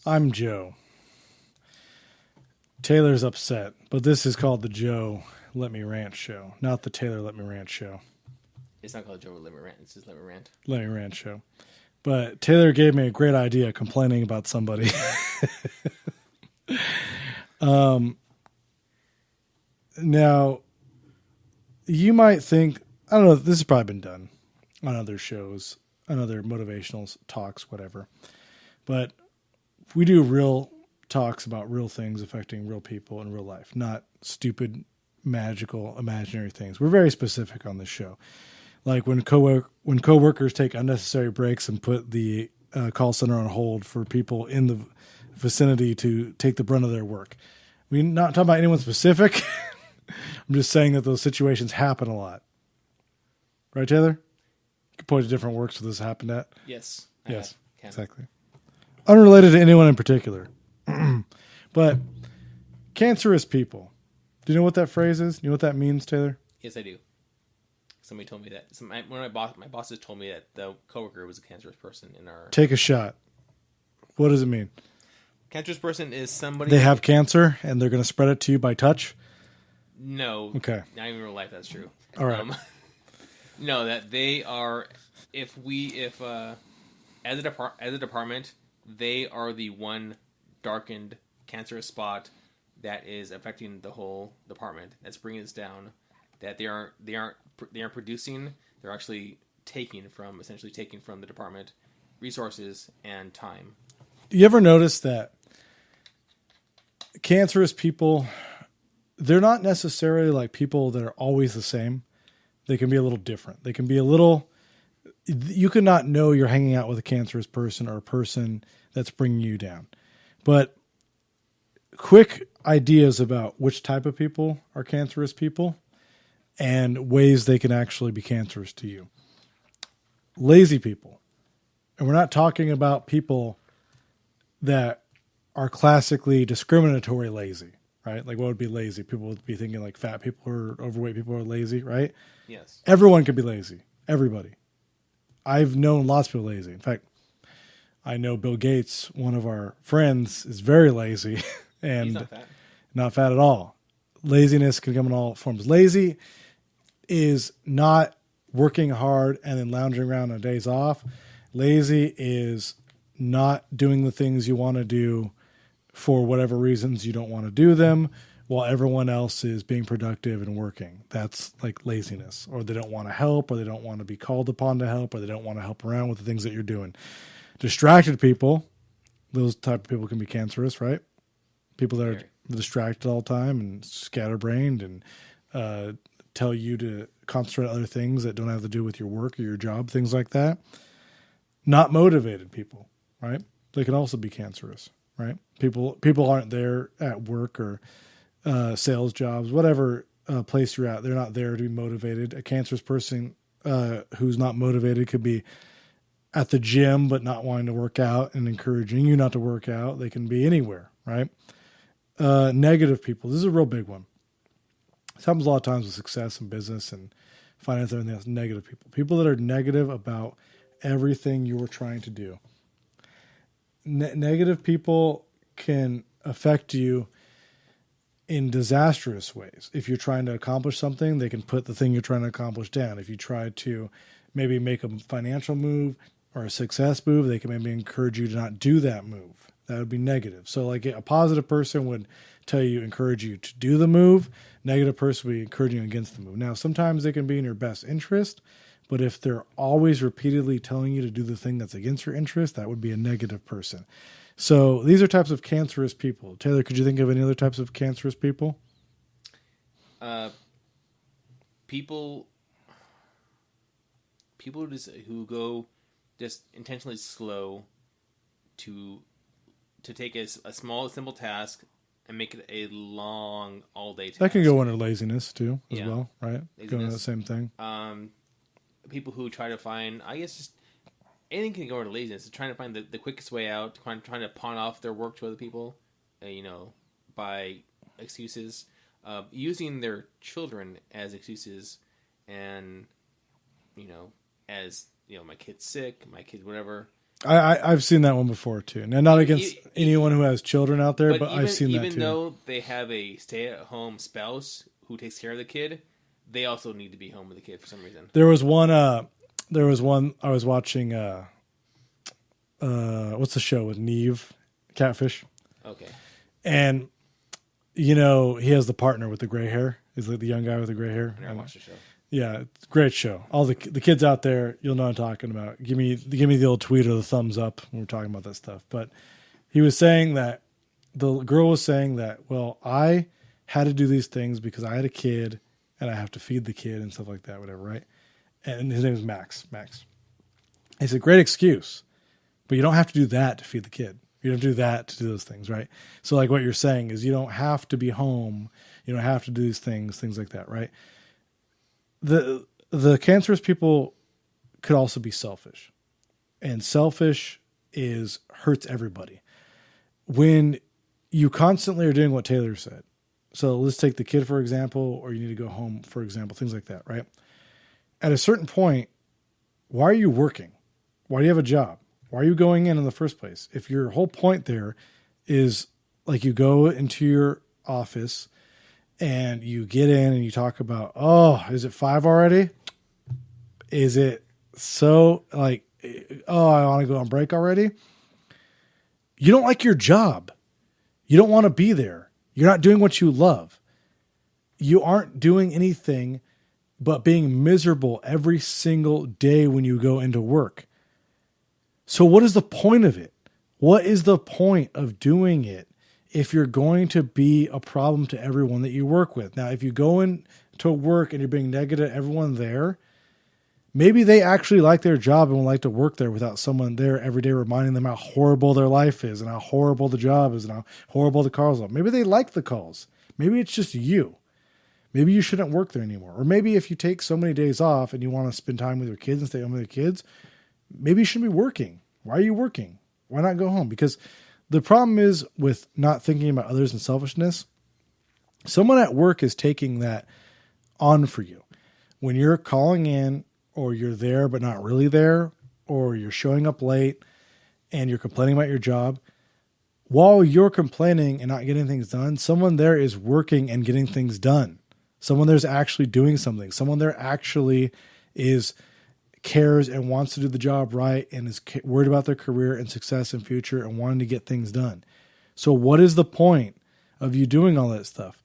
I'm Joe. Taylor's upset, but this is called the Joe Let Me Rant Show, not the Taylor Let Me Rant Show. It's not called Joe Let Me Rant. It's just Let Me Rant. Let Me Rant Show. But Taylor gave me a great idea complaining about somebody. Now, you might think, I don't know, this has probably been done on other shows, on other motivational talks, whatever. But we do real talks about real things affecting real people in real life, not stupid, magical, imaginary things. We're very specific on this show. Like when coworkers take unnecessary breaks and put the call center on hold for people in the vicinity to take the brunt of their work. We're not talking about anyone specific. I'm just saying that those situations happen a lot. Right, Taylor? You can point to different works where this happened at. Yes. Yes, exactly. Unrelated to anyone in particular. But cancerous people. Do you know what that phrase is? You know what that means, Taylor? Yes, I do. Somebody told me that. One of my bosses told me that the coworker was a cancerous person in our. Take a shot. What does it mean? Cancerous person is somebody. They have cancer and they're going to spread it to you by touch? No. Okay. Not even in real life. That's true. All right. No, that they are. If as a department, they are the one darkened cancerous spot that is affecting the whole department. That's bringing us down. That they aren't producing. They're actually essentially taking from the department resources and time. You ever notice that cancerous people, they're not necessarily like people that are always the same. They can be a little different. They can be a little, you could not know you're hanging out with a cancerous person or a person that's bringing you down. But quick ideas about which type of people are cancerous people and ways they can actually be cancerous to you. Lazy people. And we're not talking about people that are classically discriminatory lazy, right? Like what would be lazy? People would be thinking like fat people or overweight people are lazy, right? Yes. Everyone could be lazy. Everybody. I've known lots of people lazy. In fact, I know Bill Gates, one of our friends, is very lazy and He's not fat. Not fat at all. Laziness can come in all forms. Lazy is not working hard and then lounging around on days off. Lazy is not doing the things you want to do for whatever reasons you don't want to do them while everyone else is being productive and working. That's like laziness. Or they don't want to help, or they don't want to be called upon to help, or they don't want to help around with the things that you're doing. Distracted people, those type of people can be cancerous, right? People that are distracted all the time and scatterbrained and tell you to concentrate on other things that don't have to do with your work or your job, things like that. Not motivated people, right? They can also be cancerous, right? People aren't there at work or sales jobs, whatever place you're at. They're not there to be motivated. A cancerous person who's not motivated could be at the gym but not wanting to work out and encouraging you not to work out. They can be anywhere, right? Negative people. This is a real big one. This happens a lot of times with success and business and finance and everything else. Negative people. People that are negative about everything you're trying to do. Negative people can affect you in disastrous ways. If you're trying to accomplish something, they can put the thing you're trying to accomplish down. If you try to maybe make a financial move or a success move, they can maybe encourage you to not do that move. That would be negative. So like a positive person would encourage you to do the move. Negative person would be encouraging you against the move. Now, sometimes they can be in your best interest, but if they're always repeatedly telling you to do the thing that's against your interest, that would be a negative person. So these are types of cancerous people. Taylor, could you think of any other types of cancerous people? People who go just intentionally slow to take a small, simple task and make it a long, all-day task. That can go under laziness too, as Yeah. well, right? Laziness. Go into the same thing. People who try to find, I guess, just anything can go into laziness. Trying to find the quickest way out, trying to pawn off their work to other people, by excuses, using their children as excuses, and my kid's sick, my kid's whatever. I've seen that one before too. Now, not against anyone who has children out there, but I've seen that too. Even though they have a stay-at-home spouse who takes care of the kid, they also need to be home with the kid for some reason. There was one I was watching. What's the show with Neve, Catfish? Okay. And he has the partner with the gray hair. He's like the young guy with the gray hair. I never watched the show. Yeah, it's a great show. All the kids out there, you'll know what I'm talking about. Give me the old tweet or the thumbs up when we're talking about that stuff. But he was saying that the girl was saying that, well, I had to do these things because I had a kid and I have to feed the kid and stuff like that, whatever, right? And his name is Max. It's a great excuse, but you don't have to do that to feed the kid. You don't do that to do those things, right? So like what you're saying is you don't have to be home. You don't have to do these things like that, right? The cancerous people could also be selfish, and selfish hurts everybody. When you constantly are doing what Taylor said, so let's take the kid for example, or you need to go home for example, things like that, right? At a certain point, why are you working? Why do you have a job? Why are you going in the first place? If your whole point there is like you go into your office and you get in and you talk about, oh, is it 5 already? Is it so like, oh, I want to go on break already? You don't like your job. You don't want to be there. You're not doing what you love. You aren't doing anything but being miserable every single day when you go into work. So what is the point of it? What is the point of doing it if you're going to be a problem to everyone that you work with? Now, if you go into work and you're being negative to everyone there, maybe they actually like their job and would like to work there without someone there every day reminding them how horrible their life is and how horrible the job is and how horrible the calls are. Maybe they like the calls. Maybe it's just you. Maybe you shouldn't work there anymore. Or maybe if you take so many days off and you want to spend time with your kids and stay home with your kids, maybe you shouldn't be working. Why are you working? Why not go home? Because the problem is with not thinking about others and selfishness, someone at work is taking that on for you. When you're calling in or you're there but not really there, or you're showing up late and you're complaining about your job, while you're complaining and not getting things done, someone there is working and getting things done. Someone there's actually doing something. Someone there actually cares and wants to do the job right and is worried about their career and success and future and wanting to get things done. So what is the point of you doing all that stuff?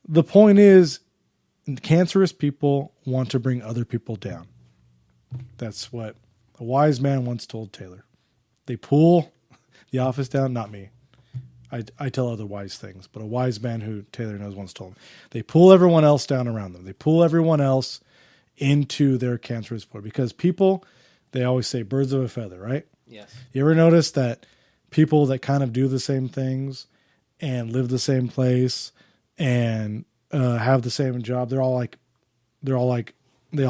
The point is cancerous people want to bring other people down. That's what a wise man once told Taylor. They pull the office down, not me. I tell other wise things, but a wise man who Taylor knows once told him. They pull everyone else down around them. They pull everyone else into their cancerous point because people, they always say birds of a feather, right? Yes. You ever notice that people that kind of do the same things and live the same place and have the same job, they all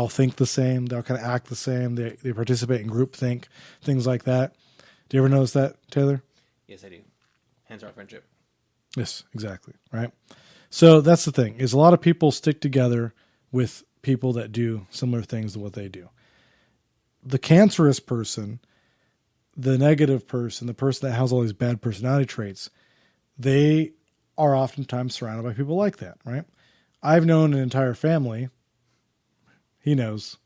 think the same. They all kind of act the same. They participate in group think, things like that. Do you ever notice that, Taylor? Yes, I do. Hence our friendship. Yes, exactly. Right. So that's the thing is a lot of people stick together with people that do similar things to what they do. The cancerous person, the negative person, the person that has all these bad personality traits, they are oftentimes surrounded by people like that, right? I've known an entire family, he knows,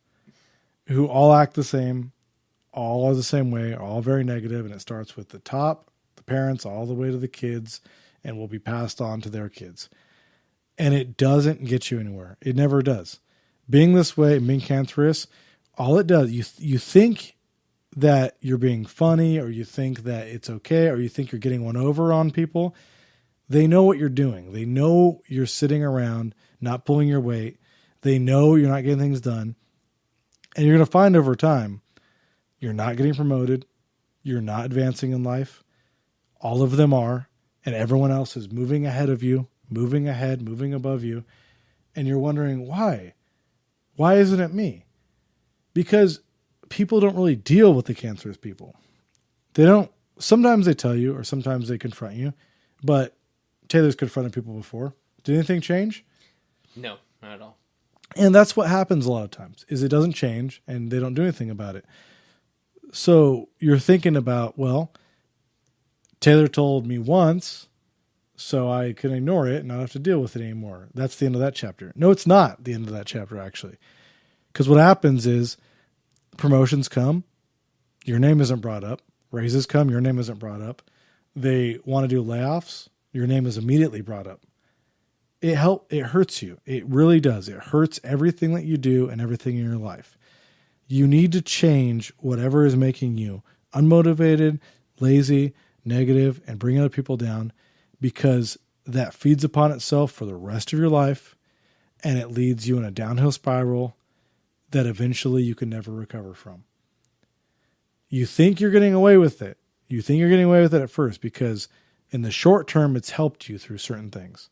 who all act the same, all are the same way, are all very negative, and it starts with the top, the parents, all the way to the kids, and will be passed on to their kids. And it doesn't get you anywhere. It never does. Being this way, being cancerous, all it does, you think that you're being funny, or you think that it's okay, or you think you're getting one over on people. They know what you're doing. They know you're sitting around, not pulling your weight. They know you're not getting things done. And you're going to find over time, you're not getting promoted. You're not advancing in life. All of them are. And everyone else is moving ahead of you, moving ahead, moving above you. And you're wondering, why? Why isn't it me? Because people don't really deal with the cancerous people. They don't. Sometimes they tell you, or sometimes they confront you. But Taylor's confronted people before. Did anything change? No, not at all. And that's what happens a lot of times, is it doesn't change, and they don't do anything about it. So you're thinking about, well, Taylor told me once, so I can ignore it and not have to deal with it anymore. That's the end of that chapter. No, it's not the end of that chapter, actually. Because what happens is promotions come, your name isn't brought up. Raises come, your name isn't brought up. They want to do layoffs, your name is immediately brought up. It hurts you. It really does. It hurts everything that you do and everything in your life. You need to change whatever is making you unmotivated, lazy, negative, and bring other people down, because that feeds upon itself for the rest of your life, and it leads you in a downhill spiral that eventually you can never recover from. You think you're getting away with it. You think you're getting away with it at first because in the short term, it's helped you through certain things.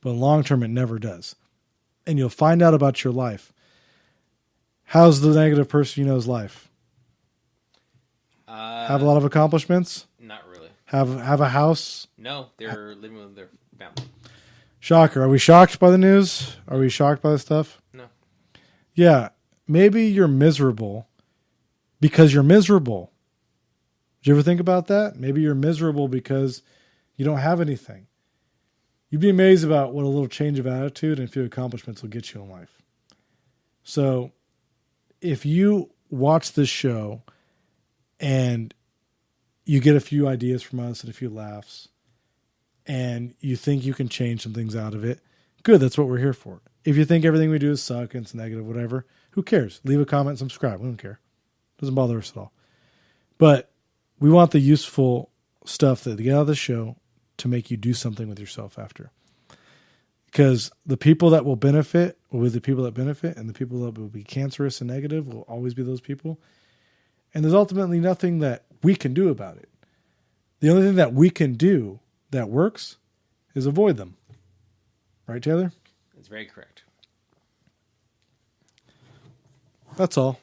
But in the long term, it never does. And you'll find out about your life. How's the negative person you know's life? Have a lot of accomplishments? Not really. Have a house? No, they're living with their family. Shocker. Are we shocked by the news? Are we shocked by the stuff? No. Yeah. Maybe you're miserable because you're miserable. Did you ever think about that? Maybe you're miserable because you don't have anything. You'd be amazed about what a little change of attitude and a few accomplishments will get you in life. So if you watch this show and you get a few ideas from us and a few laughs and you think you can change some things out of it, good, that's what we're here for. If you think everything we do is suck and it's negative, whatever, who cares? Leave a comment, subscribe. We don't care. Doesn't bother us at all. But we want the useful stuff that they get out of the show to make you do something with yourself after. Because the people that will benefit will be the people that benefit, and the people that will be cancerous and negative will always be those people. And there's ultimately nothing that we can do about it. The only thing that we can do that works is avoid them. Right, Taylor? That's very correct. That's all.